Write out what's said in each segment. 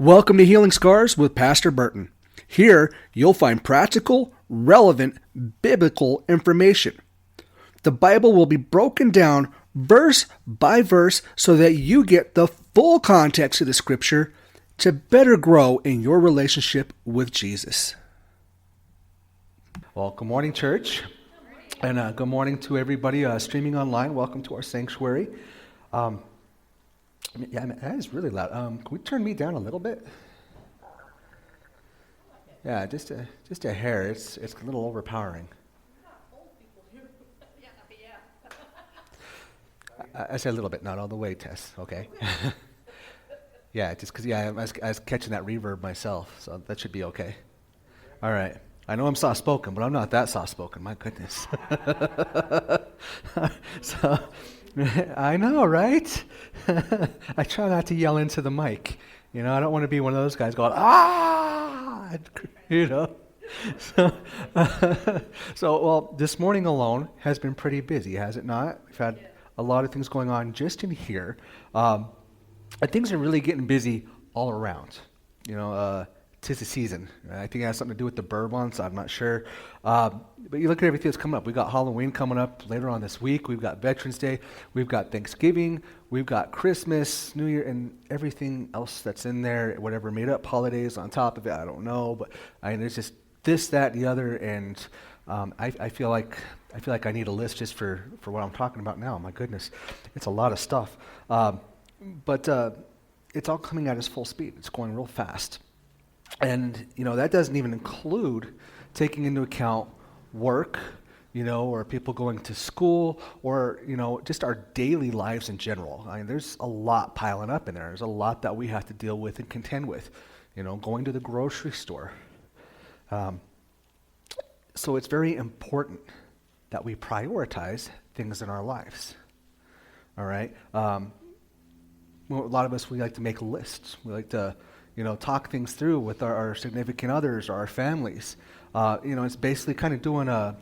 Welcome to Healing Scars with Pastor Burton. Here, you'll find practical, relevant, biblical information. The Bible will be broken down verse by verse so that you get the full context of the Scripture to better grow in your relationship with Jesus. Well, good morning, church. And good morning to everybody streaming online. Welcome to our sanctuary. That is really loud. Can we turn me down a little bit? Yeah, just a hair. It's a little overpowering. I said a little bit, not all the way, Tess. Okay. Yeah, just because I was catching that reverb myself, so that should be okay. All right. I know I'm soft-spoken, but I'm not that soft-spoken. My goodness. So, I know, right? I try not to yell into the mic. You know, I don't want to be one of those guys going, ah! You know? So, this morning alone has been pretty busy, has it not? We've had a lot of things going on just in here. And things are really getting busy all around. You know, 'tis the season. I think it has something to do with the bird months. I'm not sure. But you look at everything that's coming up. We've got Halloween coming up later on this week. We've got Veterans Day. We've got Thanksgiving. We've got Christmas, New Year, and everything else that's in there, whatever made up holidays on top of it. I don't know. But there's just this, that, and the other. And I feel like I need a list just for what I'm talking about now. My goodness. It's a lot of stuff. But it's all coming at its full speed. It's going real fast. And, you know, that doesn't even include taking into account work, you know, or people going to school, or, you know, just our daily lives in general. There's a lot piling up in there. There's a lot that we have to deal with and contend with, you know, going to the grocery store. So it's very important that we prioritize things in our lives, all right? A lot of us, we like to make lists. We like to, you know, talk things through with our significant others or our families. You know, it's basically kind of doing a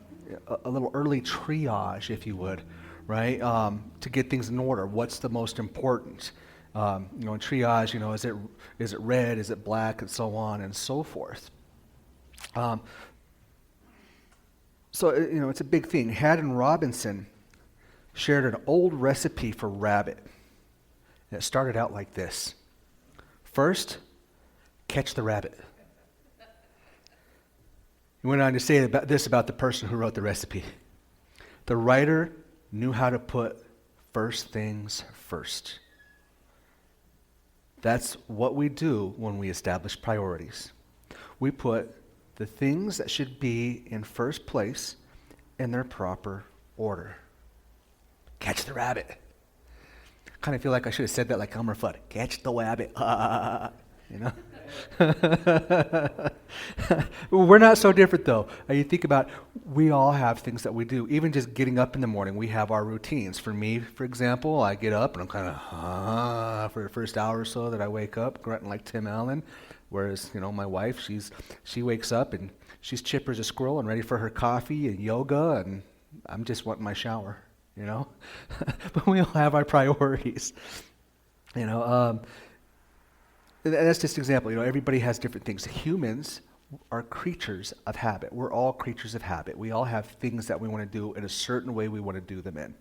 little early triage, if you would, right? To get things in order. What's the most important? You know, in triage, you know, is it red? Is it black? And so on and so forth. So, you know, it's a big thing. Haddon Robinson shared an old recipe for rabbit. And it started out like this. First, catch the rabbit. He went on to say about the person who wrote the recipe. The writer knew how to put first things first. That's what we do when we establish priorities. We put the things that should be in first place in their proper order. Catch the rabbit. I kind of feel like I should have said that like Elmer Fudd. Catch the rabbit. You know? We're not so different, though. You think about, we all have things that we do. Even just getting up in the morning, we have our routines. For me, for example, I get up and I'm kind of for the first hour or so that I wake up, grunting like Tim Allen. Whereas, you know, my wife, she wakes up and she's chipper as a squirrel and ready for her coffee and yoga, and I'm just wanting my shower, you know. But we all have our priorities, you know. And that's just an example. You know, everybody has different things. Humans are creatures of habit. We're all creatures of habit. We all have things that we want to do in a certain way we want to do them in.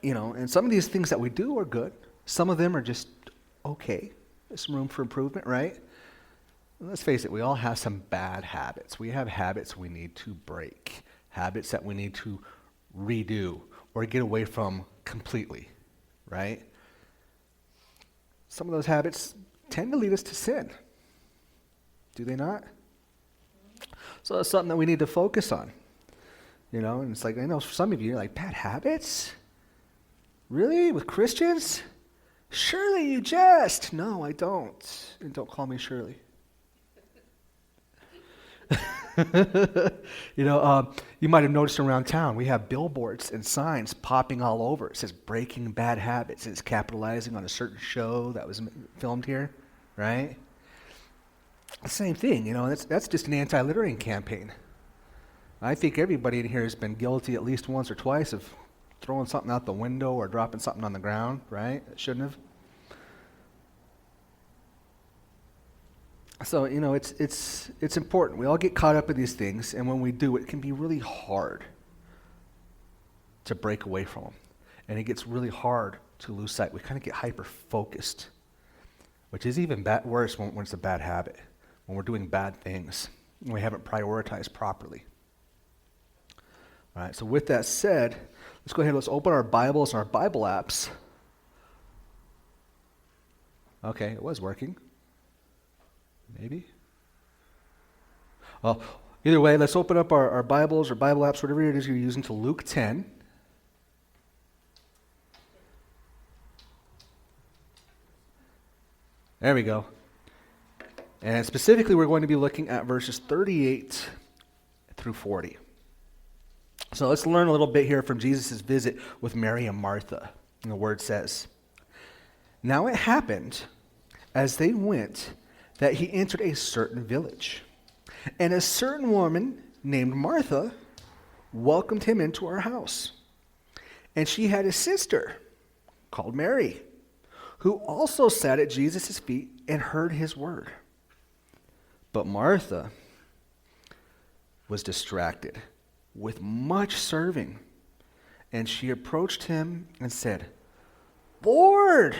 You know, and some of these things that we do are good. Some of them are just okay. There's some room for improvement, right? And let's face it, we all have some bad habits. We have habits we need to break, habits that we need to redo or get away from completely, right? Some of those habits tend to lead us to sin. Do they not? So that's something that we need to focus on. You know, and it's like, I know for some of you, you're like, bad habits? Really? With Christians? Surely you jest. No, I don't. And don't call me Shirley. You know, you might have noticed around town, we have billboards and signs popping all over. It says Breaking Bad Habits. It's capitalizing on a certain show that was filmed here, right? Same thing, you know, that's just an anti-littering campaign. I think everybody in here has been guilty at least once or twice of throwing something out the window or dropping something on the ground, right? That shouldn't have. So, it's important. We all get caught up in these things, and when we do, it can be really hard to break away from them. And it gets really hard to lose sight. We kind of get hyper-focused, which is even worse when it's a bad habit, when we're doing bad things, and we haven't prioritized properly. All right, so with that said, let's go ahead and let's open our Bibles and our Bible apps. Okay, it was working. Maybe. Well, either way, let's open up our Bibles or Bible apps, whatever it is you're using, to Luke 10. There we go. And specifically, we're going to be looking at verses 38 through 40. So let's learn a little bit here from Jesus' visit with Mary and Martha. And the word says, "Now it happened, as they went, that he entered a certain village. And a certain woman named Martha welcomed him into her house. And she had a sister called Mary, who also sat at Jesus' feet and heard his word. But Martha was distracted with much serving. And she approached him and said, 'Lord,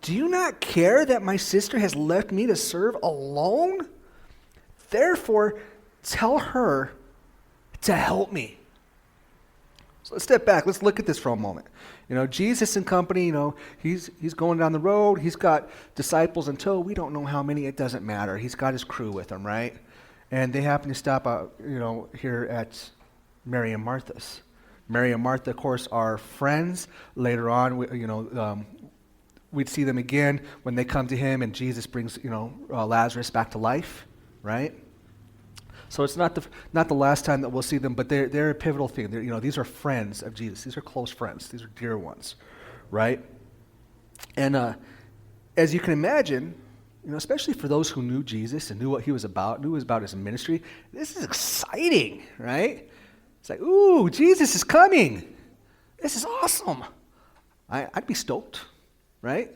do you not care that my sister has left me to serve alone? Therefore, tell her to help me.'" So let's step back. Let's look at this for a moment. Jesus and company, he's going down the road. He's got disciples in tow. We don't know how many. It doesn't matter. He's got his crew with him, right? And they happen to stop out, here at Mary and Martha's. Mary and Martha, of course, are friends. Later on, we'd see them again when they come to him and Jesus brings, Lazarus back to life, right? So it's not the last time that we'll see them, but they're a pivotal thing. These are friends of Jesus. These are close friends. These are dear ones, right? And as you can imagine, especially for those who knew Jesus and knew what he was about, knew about his ministry, this is exciting, right? It's like, ooh, Jesus is coming. This is awesome. I'd be stoked, right?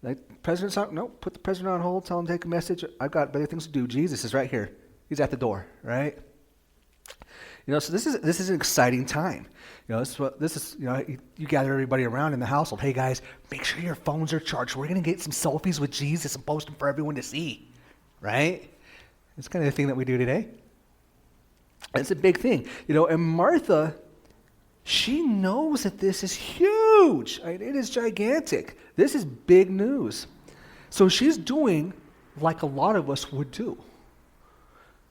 Like, president's on, no, put the president on hold, tell him to take a message. I've got better things to do. Jesus is right here. He's at the door, right? So this is an exciting time. You gather everybody around in the household. Hey guys, make sure your phones are charged. We're going to get some selfies with Jesus and post them for everyone to see, right? It's kind of the thing that we do today. It's a big thing, and Martha, she knows that this is huge. It is gigantic. This is big news. So she's doing like a lot of us would do.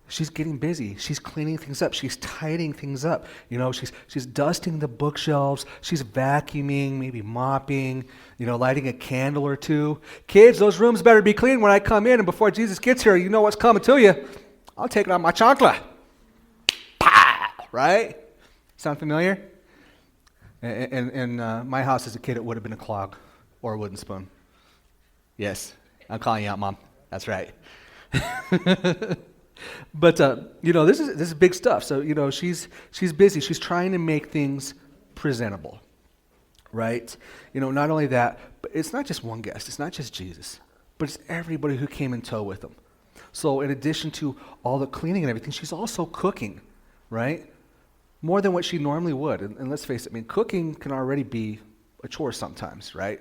She's getting busy. She's cleaning things up. She's tidying things up. She's dusting the bookshelves. She's vacuuming, maybe mopping, lighting a candle or two. Kids, those rooms better be clean when I come in, and before Jesus gets here, you know what's coming to you. I'll take it on my chancla. Pow! Right? Sound familiar? In my house as a kid, it would have been a clog or a wooden spoon. Yes, I'm calling you out, Mom. That's right. But this is big stuff. So she's busy. She's trying to make things presentable, right? Not only that, but it's not just one guest. It's not just Jesus, but it's everybody who came in tow with them. So in addition to all the cleaning and everything, she's also cooking, right? More than what she normally would. And let's face it, cooking can already be a chore sometimes, right?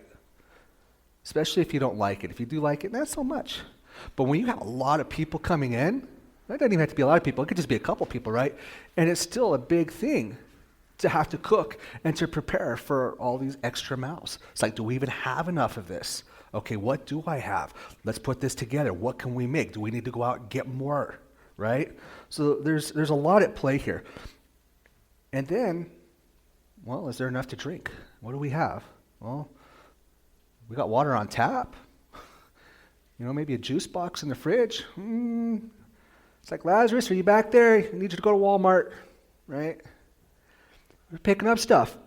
Especially if you don't like it. If you do like it, not so much. But when you have a lot of people coming in, that doesn't even have to be a lot of people. It could just be a couple people, right? And it's still a big thing to have to cook and to prepare for all these extra mouths. It's like, do we even have enough of this? Okay, what do I have? Let's put this together. What can we make? Do we need to go out and get more, right? So there's a lot at play here. And then, well, is there enough to drink? What do we have? Well, we got water on tap. Maybe a juice box in the fridge. It's like, Lazarus, are you back there? I need you to go to Walmart, right? We're picking up stuff.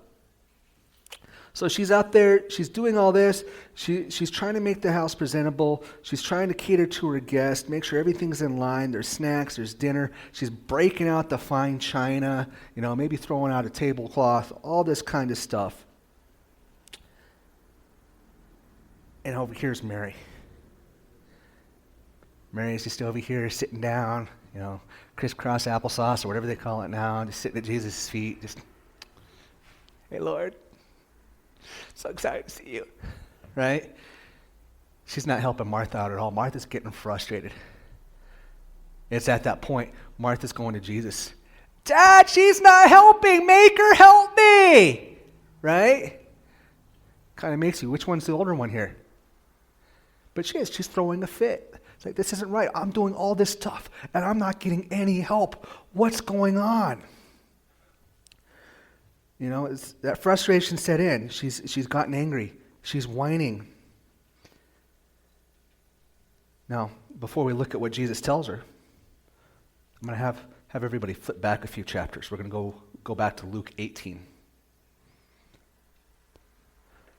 So she's out there. She's doing all this. She's trying to make the house presentable. She's trying to cater to her guests, make sure everything's in line. There's snacks. There's dinner. She's breaking out the fine china, maybe throwing out a tablecloth, all this kind of stuff. And over here's Mary. Mary's just over here sitting down, crisscross applesauce or whatever they call it now, just sitting at Jesus' feet, just, hey, Lord, so excited to see you, right? She's not helping Martha out at all. Martha's getting frustrated. It's at that point, Martha's going to Jesus. Dad, she's not helping. Make her help me, right? Kind of makes you, which one's the older one here? But she is. She's throwing a fit. It's like, this isn't right. I'm doing all this stuff, and I'm not getting any help. What's going on? That frustration set in. She's gotten angry. She's whining. Now, before we look at what Jesus tells her, I'm going to have everybody flip back a few chapters. We're going to go back to Luke 18.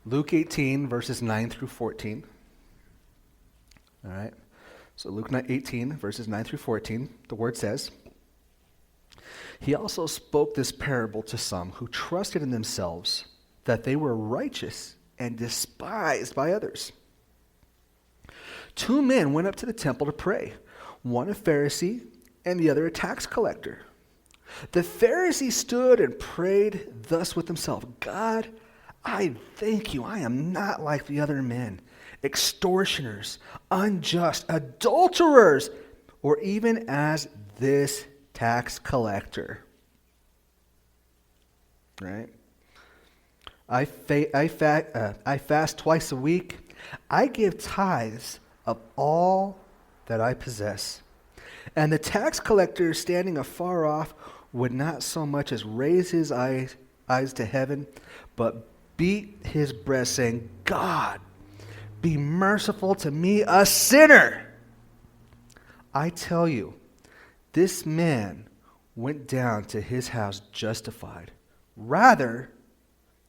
Luke 18, verses 9 through 14. All right. So Luke 18, verses 9 through 14, the word says, "He also spoke this parable to some who trusted in themselves that they were righteous and despised by others. 2 men went up to the temple to pray, one a Pharisee and the other a tax collector. The Pharisee stood and prayed thus with himself, 'God, I thank you, I am not like the other men, extortioners, unjust, adulterers, or even as this tax collector.'" Right? I fast twice a week. I give tithes of all that I possess. And the tax collector, standing afar off, would not so much as raise his eyes to heaven, but beat his breast, saying, "God, be merciful to me, a sinner." I tell you, this man went down to his house justified, rather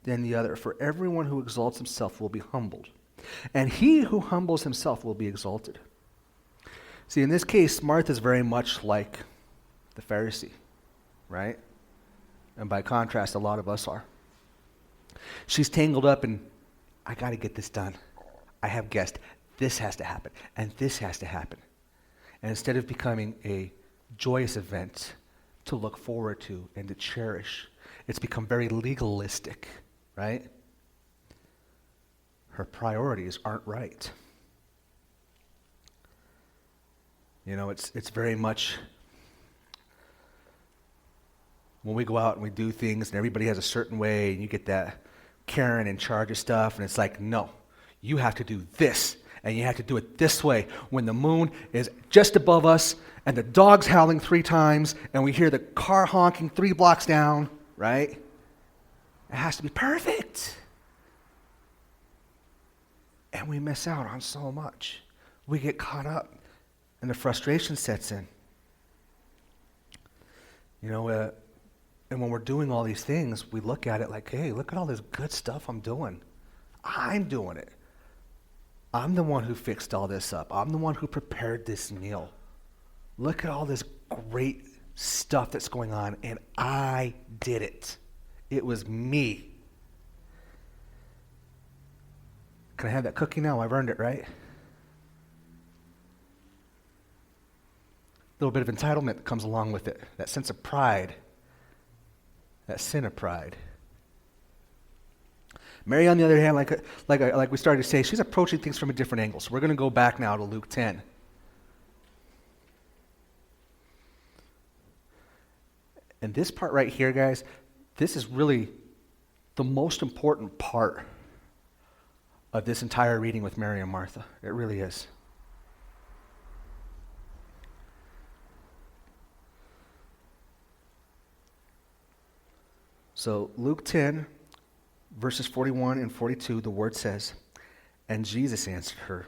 than the other. For everyone who exalts himself will be humbled, and he who humbles himself will be exalted. See, in this case, Martha's very much like the Pharisee, right? And by contrast, a lot of us are. She's tangled up in, I got to get this done. I have guests. This has to happen, and this has to happen. And instead of becoming a joyous event to look forward to and to cherish, it's become very legalistic, right? Her priorities aren't right. It's very much when we go out and we do things and everybody has a certain way and you get that Karen in charge of stuff and it's like, no, you have to do this and you have to do it this way when the moon is just above us and the dog's howling 3 times and we hear the car honking 3 blocks down, right? It has to be perfect. And we miss out on so much. We get caught up and the frustration sets in. And when we're doing all these things, we look at it like, hey, look at all this good stuff I'm doing. I'm doing it. I'm the one who fixed all this up. I'm the one who prepared this meal. Look at all this great stuff that's going on, and I did it. It was me. Can I have that cookie now? I've earned it, right? A little bit of entitlement that comes along with it. That sense of pride. That sin of pride. Mary, on the other hand, like we started to say, she's approaching things from a different angle. So we're going to go back now to Luke 10. And this part right here, guys, this is really the most important part of this entire reading with Mary and Martha. It really is. So Luke 10, verses 41 and 42, the word says, and Jesus answered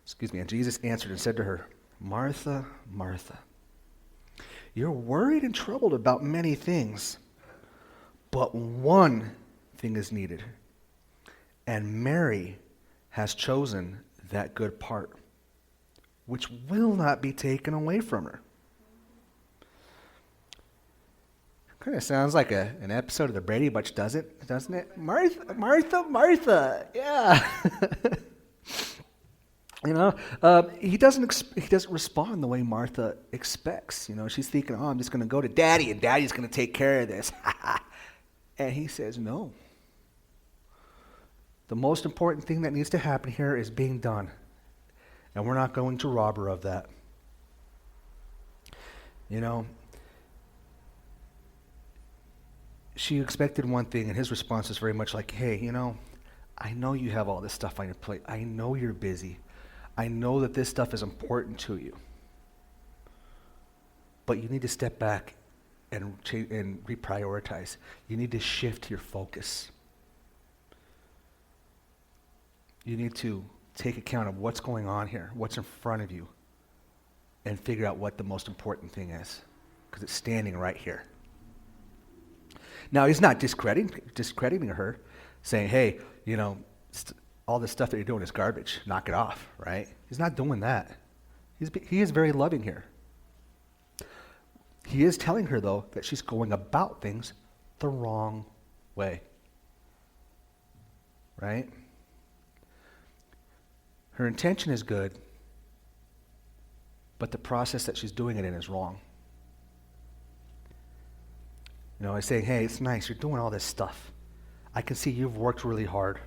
and said to her, "Martha, Martha, you're worried and troubled about many things, but one thing is needed, and Mary has chosen that good part, which will not be taken away from her." Kind of sounds like an episode of the Brady Bunch, doesn't it? Martha, Martha, Martha. Yeah. He doesn't respond the way Martha expects. She's thinking, oh, I'm just going to go to Daddy, and Daddy's going to take care of this. And he says, no. The most important thing that needs to happen here is being done, and we're not going to rob her of that. She expected one thing, and his response is very much like, hey, I know you have all this stuff on your plate. I know you're busy. I know that this stuff is important to you. But you need to step back and reprioritize. You need to shift your focus. You need to take account of what's going on here, what's in front of you, and figure out what the most important thing is, because it's standing right here. Now, he's not discrediting her, saying, hey, all this stuff that you're doing is garbage. Knock it off, right? He's not doing that. He is very loving here. He is telling her, though, that she's going about things the wrong way, right? Her intention is good, but the process that she's doing it in is wrong. I say, hey, it's nice. You're doing all this stuff. I can see you've worked really hard.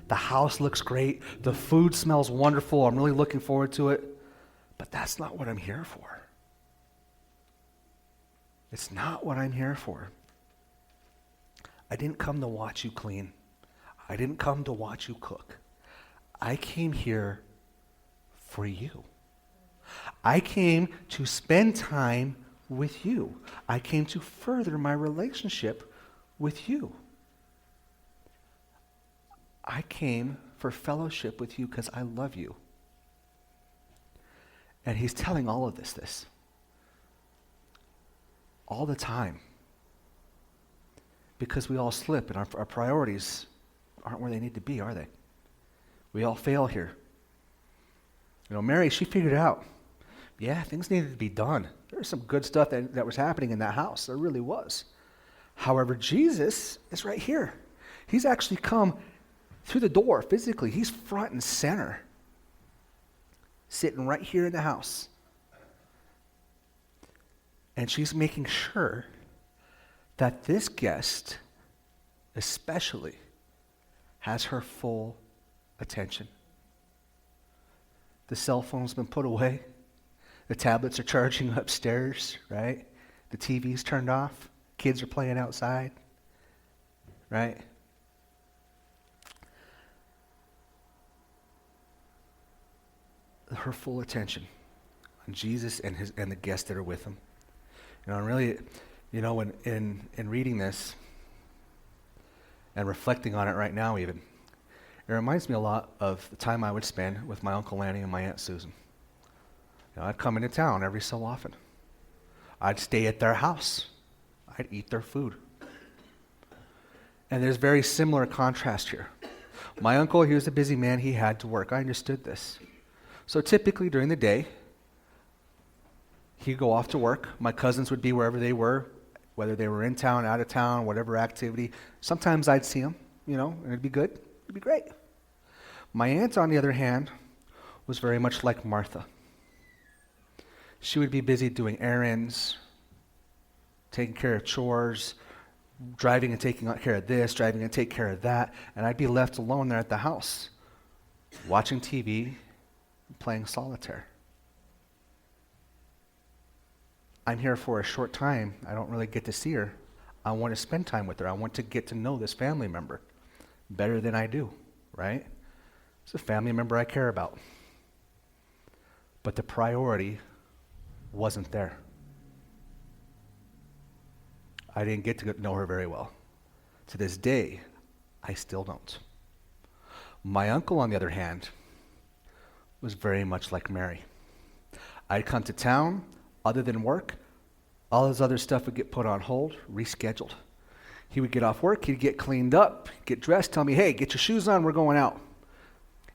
The house looks great. The food smells wonderful. I'm really looking forward to it. But that's not what I'm here for. It's not what I'm here for. I didn't come to watch you clean. I didn't come to watch you cook. I came here for you. I came to spend time with you. I came to further my relationship with you. I came for fellowship with you because I love you. And he's telling all of this all the time, because we all slip and our priorities aren't where they need to be, are they? We all fail here. Mary, she figured out, yeah, things needed to be done. There was some good stuff that was happening in that house. There really was. However, Jesus is right here. He's actually come through the door physically. He's front and center, sitting right here in the house. And she's making sure that this guest especially has her full attention. The cell phone's been put away. The tablets are charging upstairs, right? The TV's turned off. Kids are playing outside, right? Her full attention on Jesus and the guests that are with him. And really, when in reading this and reflecting on it right now even, it reminds me a lot of the time I would spend with my Uncle Lanny and my Aunt Susan. I'd come into town every so often. I'd stay at their house. I'd eat their food. And there's very similar contrast here. My uncle, he was a busy man. He had to work. I understood this. So typically during the day, he'd go off to work. My cousins would be wherever they were, whether they were in town, out of town, whatever activity. Sometimes I'd see them, and it'd be good. It'd be great. My aunt, on the other hand, was very much like Martha. She would be busy doing errands, taking care of chores, driving and taking care of this, driving and taking care of that, and I'd be left alone there at the house, watching TV, playing solitaire. I'm here for a short time. I don't really get to see her. I want to spend time with her. I want to get to know this family member better than I do, right? It's a family member I care about. But the priority wasn't there. I didn't get to know her very well. To this day, I still don't. My uncle, on the other hand, was very much like Mary. I'd come to town, other than work, all his other stuff would get put on hold, rescheduled. He would get off work, he'd get cleaned up, get dressed, tell me, hey, get your shoes on, we're going out.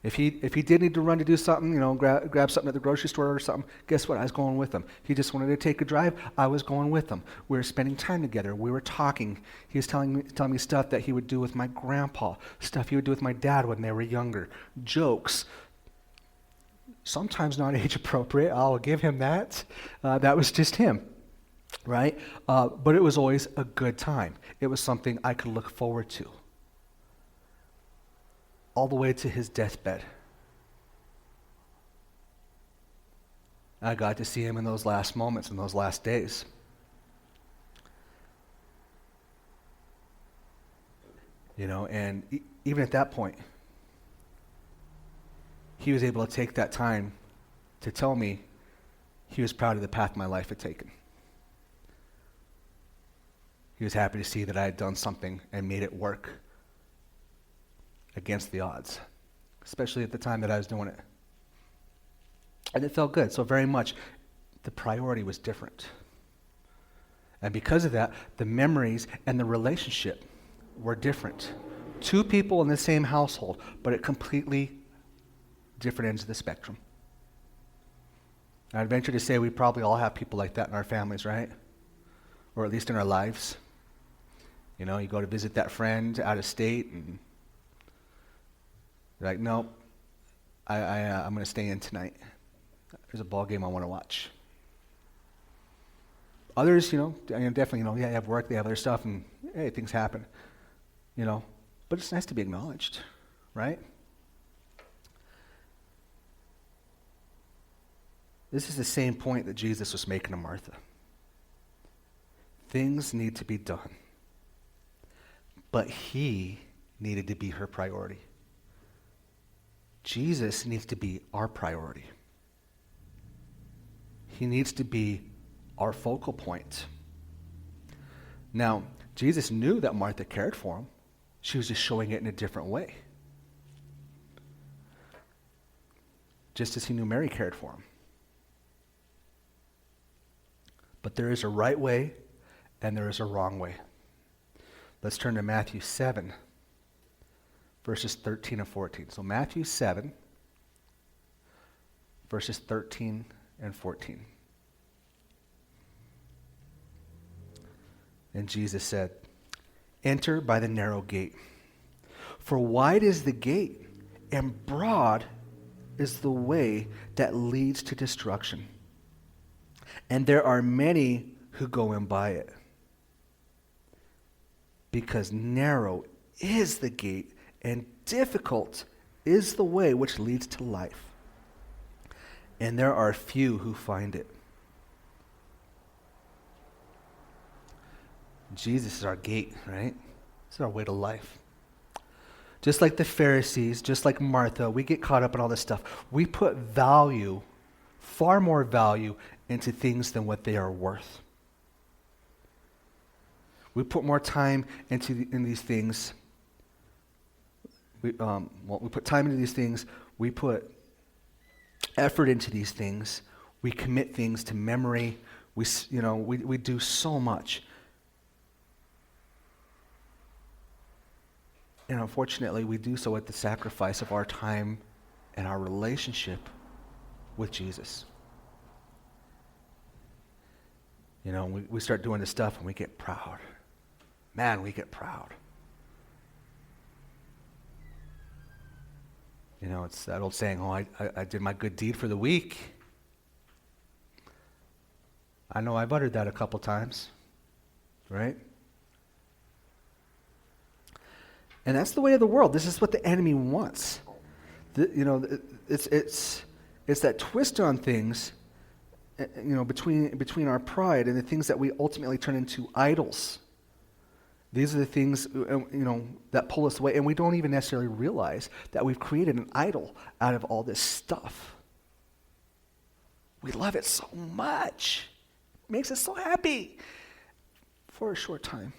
If he did need to run to do something, grab something at the grocery store or something, guess what? I was going with him. He just wanted to take a drive. I was going with him. We were spending time together. We were talking. He was telling me stuff that he would do with my grandpa, stuff he would do with my dad when they were younger, jokes, Sometimes not age appropriate, I'll give him that. That was just him, right? But it was always a good time. It was something I could look forward to. All the way to his deathbed. I got to see him in those last moments, in those last days. And even at that point, he was able to take that time to tell me he was proud of the path my life had taken. He was happy to see that I had done something and made it work against the odds, especially at the time that I was doing it. And it felt good. So very much, the priority was different. And because of that, the memories and the relationship were different. Two people in the same household, but at completely different ends of the spectrum. I'd venture to say we probably all have people like that in our families, right? Or at least in our lives. You go to visit that friend out of state, and you're like, nope, I'm going to stay in tonight. There's a ball game I want to watch. Others, definitely, they have work, they have other stuff, and hey, things happen. But it's nice to be acknowledged, right? This is the same point that Jesus was making to Martha. Things need to be done. But he needed to be her priority. Jesus needs to be our priority. He needs to be our focal point. Now, Jesus knew that Martha cared for him. She was just showing it in a different way. Just as he knew Mary cared for him. But there is a right way and there is a wrong way. Let's turn to Matthew 7, verses 13 and 14. So Matthew 7, verses 13 and 14. And Jesus said, "Enter by the narrow gate. For wide is the gate, and broad is the way that leads to destruction. And there are many who go in by it. Because narrow is the gate, and difficult is the way which leads to life. And there are few who find it." Jesus is our gate, right? This is our way to life. Just like the Pharisees, just like Martha, we get caught up in all this stuff. We put value, far more value, into things than what they are worth. We put more time in these things. We put time into these things. We put effort into these things. We commit things to memory. We do so much. And unfortunately, we do so at the sacrifice of our time and our relationship with Jesus. We start doing this stuff and we get proud. Man, we get proud. It's that old saying, I did my good deed for the week. I know I've uttered that a couple times, right? And that's the way of the world. This is what the enemy wants. It's that twist on things, between our pride and the things that we ultimately turn into idols. These are the things, that pull us away, and we don't even necessarily realize that we've created an idol out of all this stuff. We love it so much. It makes us so happy for a short time.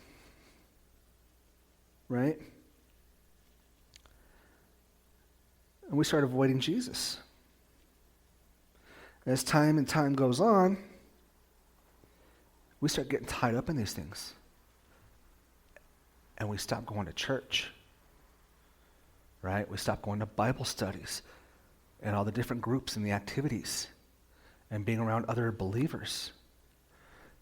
Right? And we start avoiding Jesus. As time goes on, we start getting tied up in these things. And we stop going to church. Right? We stop going to Bible studies and all the different groups and the activities and being around other believers.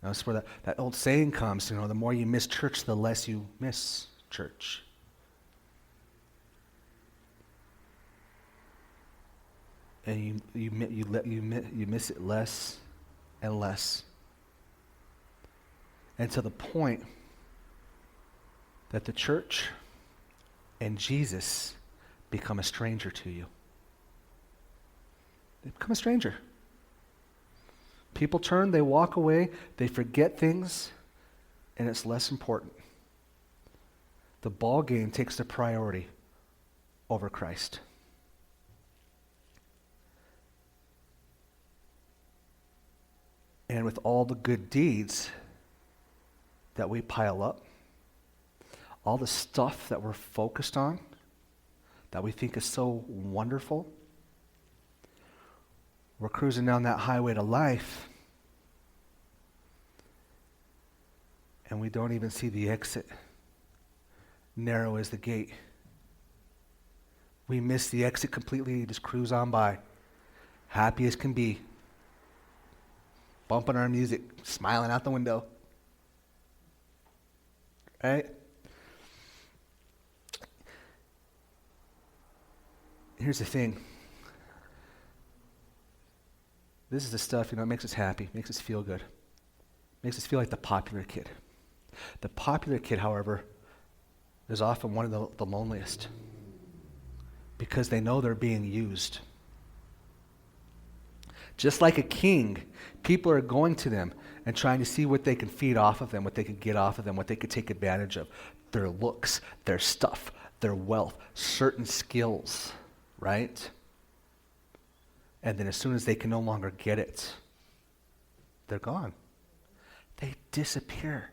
That's where that old saying comes, the more you miss church, the less you miss church. and you miss it less and less, and to the point that the church and Jesus become a stranger to you. They become a stranger. People turn, they walk away, they forget things, and it's less important. The ball game takes the priority over Christ. And with all the good deeds that we pile up, all the stuff that we're focused on, that we think is so wonderful, we're cruising down that highway to life, and we don't even see the exit. Narrow is the gate. We miss the exit completely, just cruise on by, happy as can be, bumping our music, smiling out the window. Right? Here's the thing. This is the stuff, it makes us happy, makes us feel good, makes us feel like the popular kid. The popular kid, however, is often one of the loneliest because they know they're being used. Just like a king, people are going to them and trying to see what they can feed off of them, what they can get off of them, what they could take advantage of. Their looks, their stuff, their wealth, certain skills, right? And then as soon as they can no longer get it, they're gone. They disappear.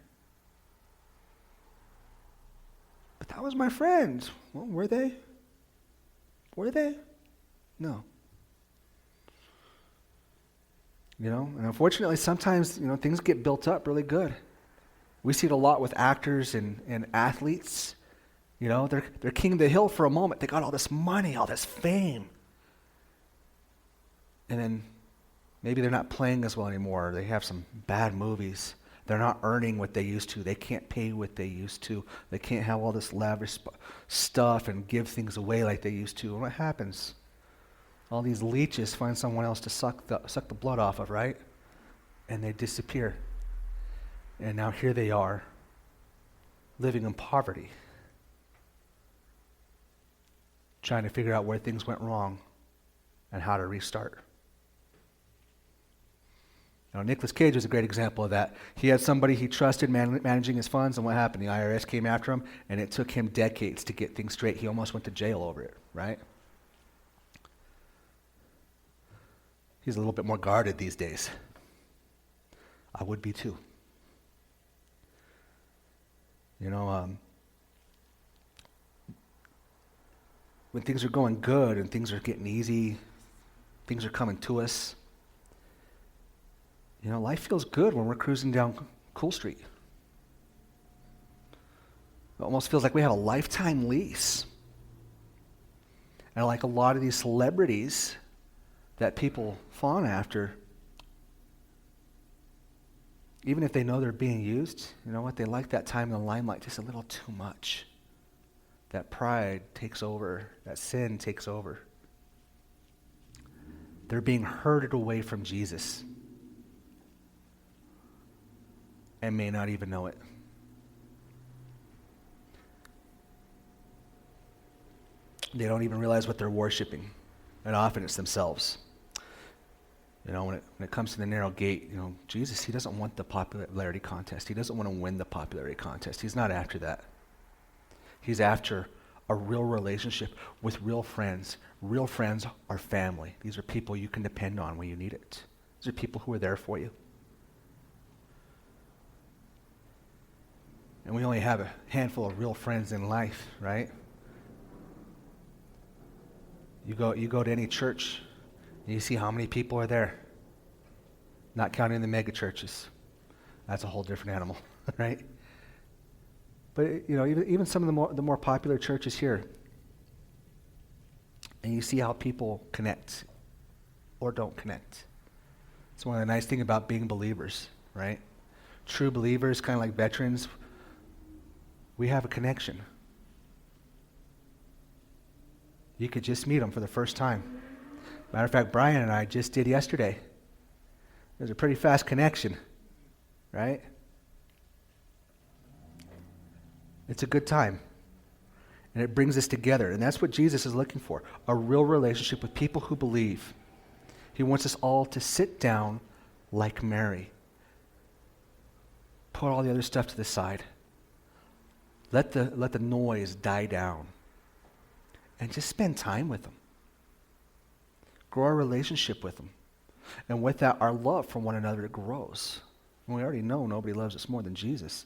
But that was my friend. Well, were they? Were they? No. And unfortunately sometimes, things get built up really good. We see it a lot with actors and athletes. They're king of the hill for a moment. They got all this money, all this fame. And then maybe they're not playing as well anymore. They have some bad movies. They're not earning what they used to. They can't pay what they used to. They can't have all this lavish stuff and give things away like they used to. And what happens? All these leeches find someone else to suck the blood off of, right? And they disappear. And now here they are, living in poverty, trying to figure out where things went wrong and how to restart. Nicolas Cage was a great example of that. He had somebody he trusted managing his funds, and what happened? The IRS came after him, and it took him decades to get things straight. He almost went to jail over it, right? He's a little bit more guarded these days. I would be too. When things are going good and things are getting easy, things are coming to us, life feels good when we're cruising down Cool Street. It almost feels like we have a lifetime lease. And like a lot of these celebrities that people fawn after, even if they know they're being used, they like that time in the limelight just a little too much. That pride takes over, that sin takes over. They're being herded away from Jesus and may not even know it. They don't even realize what they're worshiping, and often it's themselves. When it comes to the narrow gate, Jesus, he doesn't want the popularity contest. He doesn't want to win the popularity contest. He's not after that. He's after a real relationship with real friends. Real friends are family. These are people you can depend on when you need it. These are people who are there for you. And we only have a handful of real friends in life, right? You go to any church, and you see how many people are there. Not counting the mega churches. That's a whole different animal, right? But even some of the more popular churches here, and you see how people connect or don't connect. It's one of the nice things about being believers, right? True believers, kind of like veterans, we have a connection. You could just meet them for the first time. Matter of fact, Brian and I just did yesterday. It was a pretty fast connection, right? It's a good time. And it brings us together. And that's what Jesus is looking for, a real relationship with people who believe. He wants us all to sit down like Mary. Put all the other stuff to the side. Let the noise die down. And just spend time with them. Grow our relationship with them. And with that, our love for one another grows. And we already know nobody loves us more than Jesus.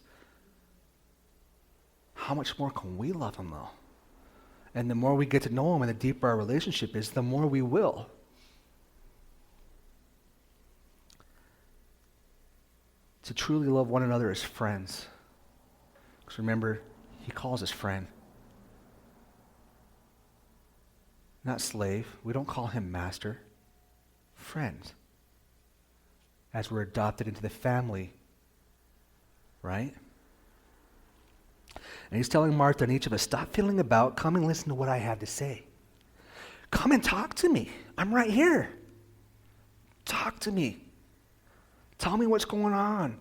How much more can we love him, though? And the more we get to know him and the deeper our relationship is, the more we will. To truly love one another as friends. Because remember, he calls us friend. Not slave. We don't call him master. Friend. As we're adopted into the family. Right? And he's telling Martha and each of us, stop fiddling about, come and listen to what I have to say. Come and talk to me. I'm right here. Talk to me. Tell me what's going on.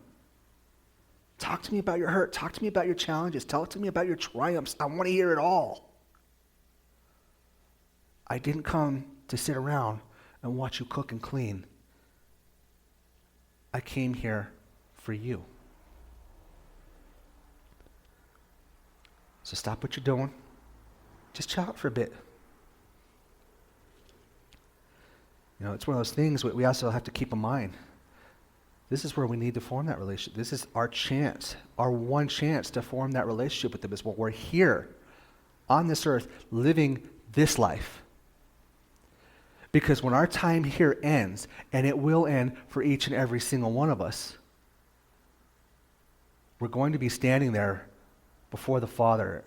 Talk to me about your hurt. Talk to me about your challenges. Talk to me about your triumphs. I want to hear it all. I didn't come to sit around and watch you cook and clean. I came here for you. So stop what you're doing. Just chill out for a bit. You know, it's one of those things we also have to keep in mind. This is where we need to form that relationship. This is our chance, our one chance to form that relationship with them is while we're here on this earth living this life. Because when our time here ends, and it will end for each and every single one of us, we're going to be standing there before the Father,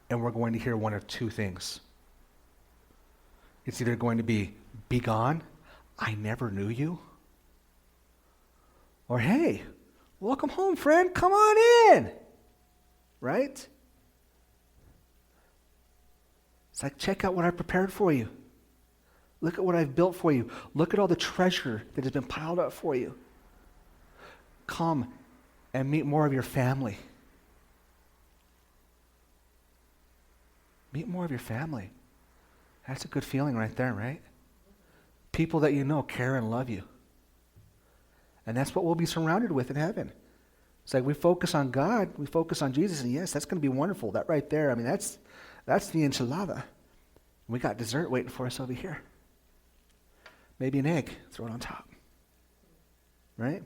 and we're going to hear one of two things. It's either going to be gone, I never knew you, or hey, welcome home, friend, come on in, right? It's like, check out what I prepared for you. Look at what I've built for you. Look at all the treasure that has been piled up for you. Come and meet more of your family. Meet more of your family. That's a good feeling right there, right? People that you know care and love you. And that's what we'll be surrounded with in heaven. It's like we focus on God, we focus on Jesus, and yes, that's going to be wonderful. That right there, I mean, that's the enchilada. We got dessert waiting for us over here. Maybe an egg, throw it on top. Right?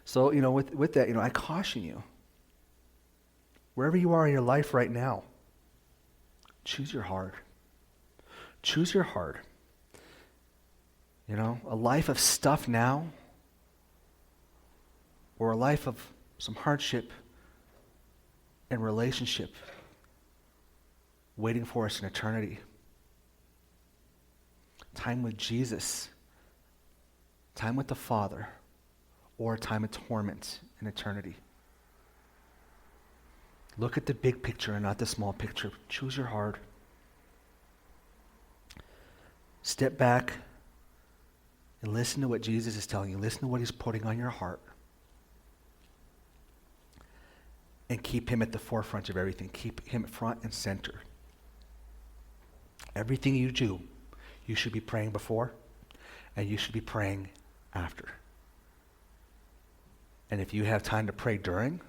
So, you know, with that, you know, I caution you. Wherever you are in your life right now, choose your heart. Choose your heart. You know, a life of stuff now, or a life of some hardship and relationship waiting for us in eternity. Time with Jesus, time with the Father, or a time of torment in eternity. Look at the big picture and not the small picture. Choose your heart. Step back and listen to what Jesus is telling you. Listen to what he's putting on your heart. And keep him at the forefront of everything. Keep him front and center. Everything you do, you should be praying before, and you should be praying after. And if you have time to pray during,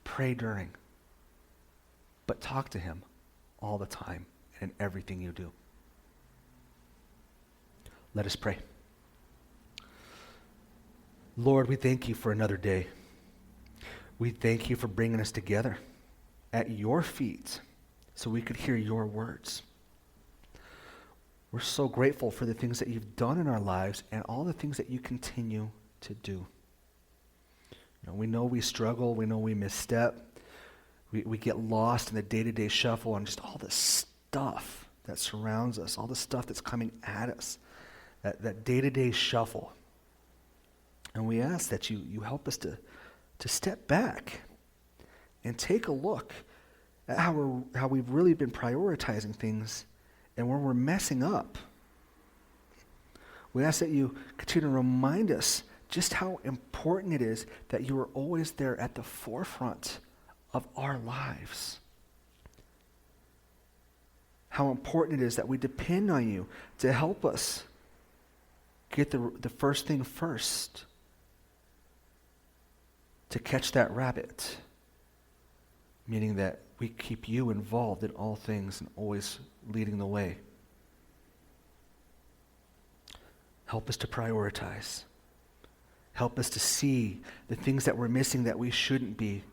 pray during. But talk to him all the time and in everything you do. Let us pray. Lord, we thank you for another day. We thank you for bringing us together at your feet so we could hear your words. We're so grateful for the things that you've done in our lives and all the things that you continue to do. You know, we know we struggle. We know we misstep. We get lost in the day-to-day shuffle and just all the stuff that surrounds us, all the stuff that's coming at us, that day-to-day shuffle. And we ask that you help us to step back and take a look at how we've really been prioritizing things and when we're messing up, we ask that you continue to remind us just how important it is that you are always there at the forefront of our lives. How important it is that we depend on you to help us get the first thing first, to catch that rabbit, meaning that we keep you involved in all things and always leading the way. Help us to prioritize. Help us to see the things that we're missing that we shouldn't be.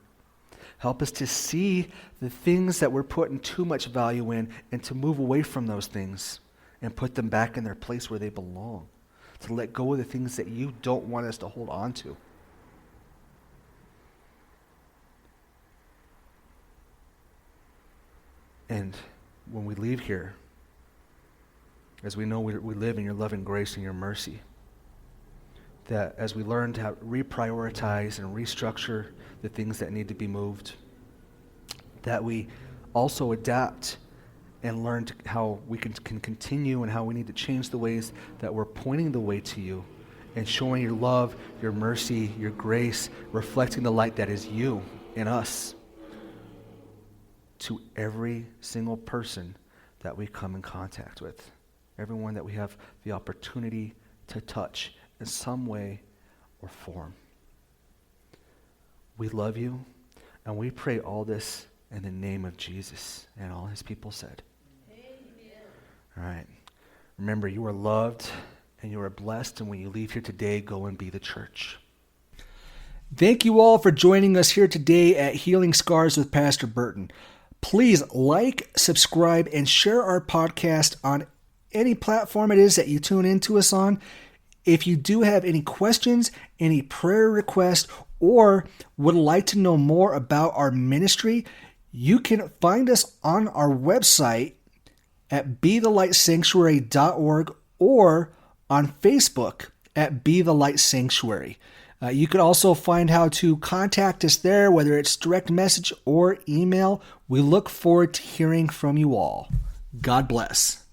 Help us to see the things that we're putting too much value in and to move away from those things and put them back in their place where they belong. To let go of the things that you don't want us to hold on to. And when we leave here, as we know we live in your love and grace and your mercy, that as we learn to reprioritize and restructure the things that need to be moved, that we also adapt and learn how we can continue and how we need to change the ways that we're pointing the way to you and showing your love, your mercy, your grace, reflecting the light that is you in us to every single person that we come in contact with, everyone that we have the opportunity to touch in some way or form. We love you, and we pray all this in the name of Jesus. And all his people said, Amen. All right. Remember, you are loved and you are blessed, and when you leave here today, go and be the church. Thank you all for joining us here today at Healing Scars with Pastor Burton. Please like, subscribe, and share our podcast on any platform it is that you tune into us on. If you do have any questions, any prayer requests, or would like to know more about our ministry, you can find us on our website at BeTheLightSanctuary.org or on Facebook at Be The Light Sanctuary. You can also find how to contact us there, whether it's direct message or email. We look forward to hearing from you all. God bless.